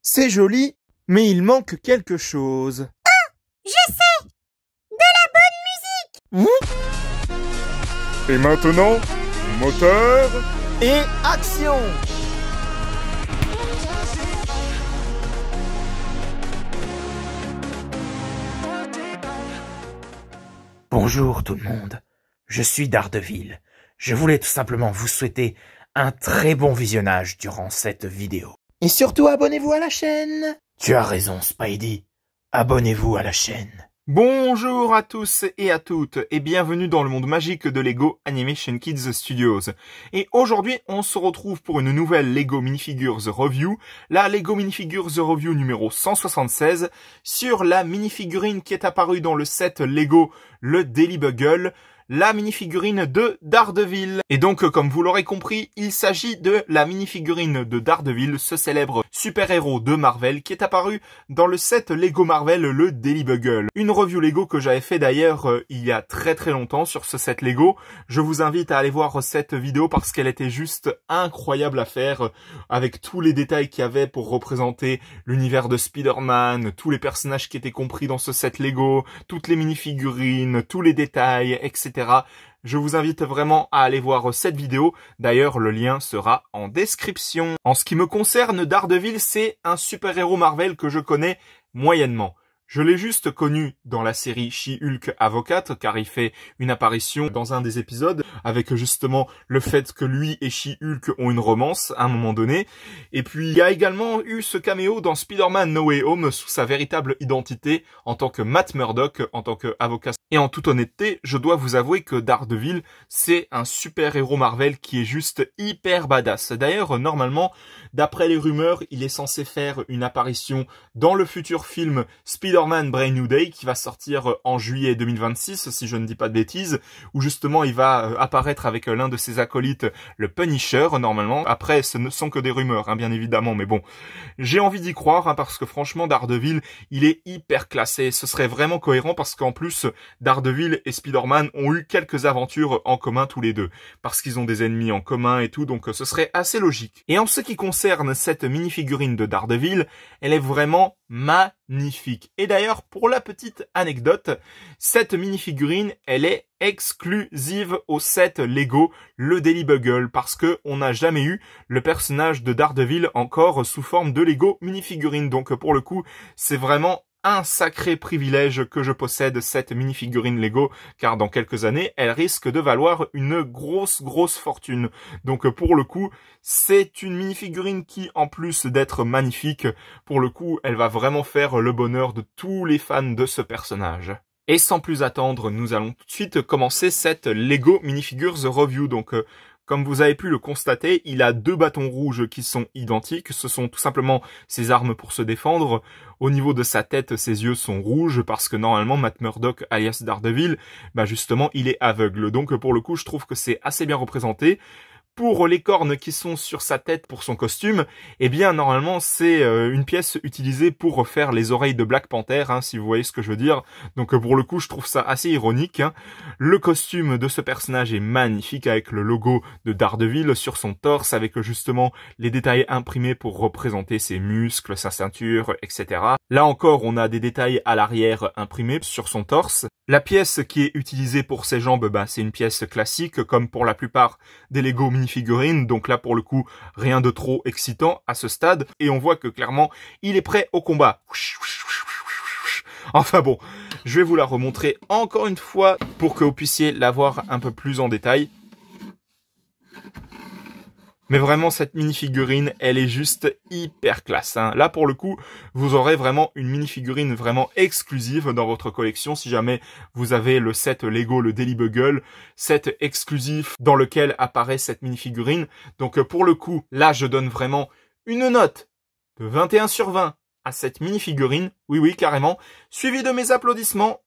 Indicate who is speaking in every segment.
Speaker 1: C'est joli, mais il manque quelque chose.
Speaker 2: Oh, je sais! De la bonne musique!
Speaker 3: Et maintenant, moteur
Speaker 1: Et action!
Speaker 4: Bonjour tout le monde, je suis Daredevil. Je voulais tout simplement vous souhaiter un très bon visionnage durant cette vidéo.
Speaker 1: Et surtout abonnez-vous à la chaîne!
Speaker 4: Tu as raison Spidey, abonnez-vous à la chaîne.
Speaker 3: Bonjour à tous et à toutes et bienvenue dans le monde magique de Lego Animation Kids Studios. Et aujourd'hui, on se retrouve pour une nouvelle Lego Minifigures Review, la Lego Minifigures Review numéro 176, sur la minifigurine qui est apparue dans le set Lego le Daily Bugle, la minifigurine de Daredevil. Et donc, comme vous l'aurez compris, il s'agit de la minifigurine de Daredevil, ce célèbre super-héros de Marvel qui est apparu dans le set Lego Marvel, le Daily Bugle. Une review Lego que j'avais fait d'ailleurs il y a très longtemps sur ce set Lego. Je vous invite à aller voir cette vidéo parce qu'elle était juste incroyable à faire, avec tous les détails qu'il y avait pour représenter l'univers de Spider-Man, tous les personnages qui étaient compris dans ce set Lego, toutes les minifigurines, tous les détails, etc. Je vous invite vraiment à aller voir cette vidéo. D'ailleurs, le lien sera en description. En ce qui me concerne, Daredevil, c'est un super-héros Marvel que je connais moyennement. Je l'ai juste connu dans la série She-Hulk Avocate, car il fait une apparition dans un des épisodes, avec justement le fait que lui et She-Hulk ont une romance à un moment donné. Et puis, il y a également eu ce caméo dans Spider-Man No Way Home sous sa véritable identité en tant que Matt Murdock, en tant qu'avocat. Et en toute honnêteté, je dois vous avouer que Daredevil, c'est un super-héros Marvel qui est juste hyper badass. D'ailleurs, normalement, d'après les rumeurs, il est censé faire une apparition dans le futur film Spider-Man Brand New Day qui va sortir en juillet 2026, si je ne dis pas de bêtises, où justement il va apparaître avec l'un de ses acolytes, le Punisher, normalement. Après, ce ne sont que des rumeurs, bien évidemment, mais bon. J'ai envie d'y croire, parce que franchement, Daredevil, il est hyper classé. Ce serait vraiment cohérent parce qu'en plus, Daredevil et Spider-Man ont eu quelques aventures en commun tous les deux, parce qu'ils ont des ennemis en commun et tout, donc ce serait assez logique. Et en ce qui concerne cette minifigurine de Daredevil, elle est vraiment magnifique. Et d'ailleurs, pour la petite anecdote, cette minifigurine, elle est exclusive au set Lego, le Daily Bugle, parce que on n'a jamais eu le personnage de Daredevil encore sous forme de Lego minifigurine. Donc pour le coup, c'est vraiment un sacré privilège que je possède cette minifigurine Lego, car dans quelques années, elle risque de valoir une grosse fortune. Donc pour le coup, c'est une minifigurine qui, en plus d'être magnifique, pour le coup, elle va vraiment faire le bonheur de tous les fans de ce personnage. Et sans plus attendre, nous allons tout de suite commencer cette Lego Minifigures Review. Donc comme vous avez pu le constater, il a deux bâtons rouges qui sont identiques. Ce sont tout simplement ses armes pour se défendre. Au niveau de sa tête, ses yeux sont rouges parce que normalement, Matt Murdock, alias Daredevil, justement, il est aveugle. Donc pour le coup, je trouve que c'est assez bien représenté. Pour les cornes qui sont sur sa tête pour son costume, normalement c'est une pièce utilisée pour faire les oreilles de Black Panther, si vous voyez ce que je veux dire. Donc pour le coup, je trouve ça assez ironique. Le costume de ce personnage est magnifique avec le logo de Daredevil sur son torse, avec justement les détails imprimés pour représenter ses muscles, sa ceinture, etc. Là encore, on a des détails à l'arrière imprimés sur son torse. La pièce qui est utilisée pour ses jambes, c'est une pièce classique, comme pour la plupart des Lego minifigurines. Donc là, pour le coup, rien de trop excitant à ce stade. Et on voit que clairement, il est prêt au combat. Enfin bon, je vais vous la remontrer encore une fois pour que vous puissiez la voir un peu plus en détail. Mais vraiment, cette minifigurine, elle est juste hyper classe. Là, pour le coup, vous aurez vraiment une minifigurine vraiment exclusive dans votre collection. Si jamais vous avez le set Lego, le Daily Bugle, set exclusif dans lequel apparaît cette minifigurine. Donc, pour le coup, là, je donne vraiment une note de 21 sur 20 à cette minifigurine. Oui, carrément. Suivi de mes applaudissements.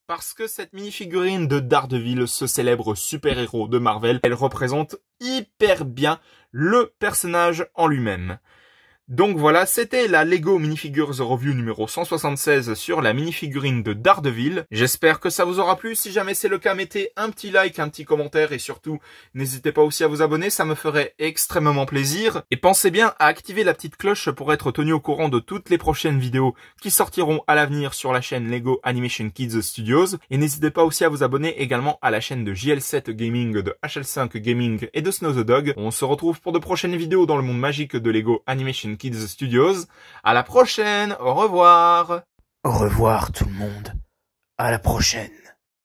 Speaker 3: Parce que cette minifigurine de Daredevil, ce célèbre super-héros de Marvel, elle représente hyper bien le personnage en lui-même. Donc voilà, c'était la Lego Minifigures Review numéro 176 sur la minifigurine de Daredevil. J'espère que ça vous aura plu. Si jamais c'est le cas, mettez un petit like, un petit commentaire et surtout, n'hésitez pas aussi à vous abonner, ça me ferait extrêmement plaisir. Et pensez bien à activer la petite cloche pour être tenu au courant de toutes les prochaines vidéos qui sortiront à l'avenir sur la chaîne Lego Animation Kids Studios. Et n'hésitez pas aussi à vous abonner également à la chaîne de JL7 Gaming, de HL5 Gaming et de Snow the Dog. On se retrouve pour de prochaines vidéos dans le monde magique de Lego Animation Kids Studios. À la prochaine, au revoir.
Speaker 4: Au revoir tout le monde. À la prochaine.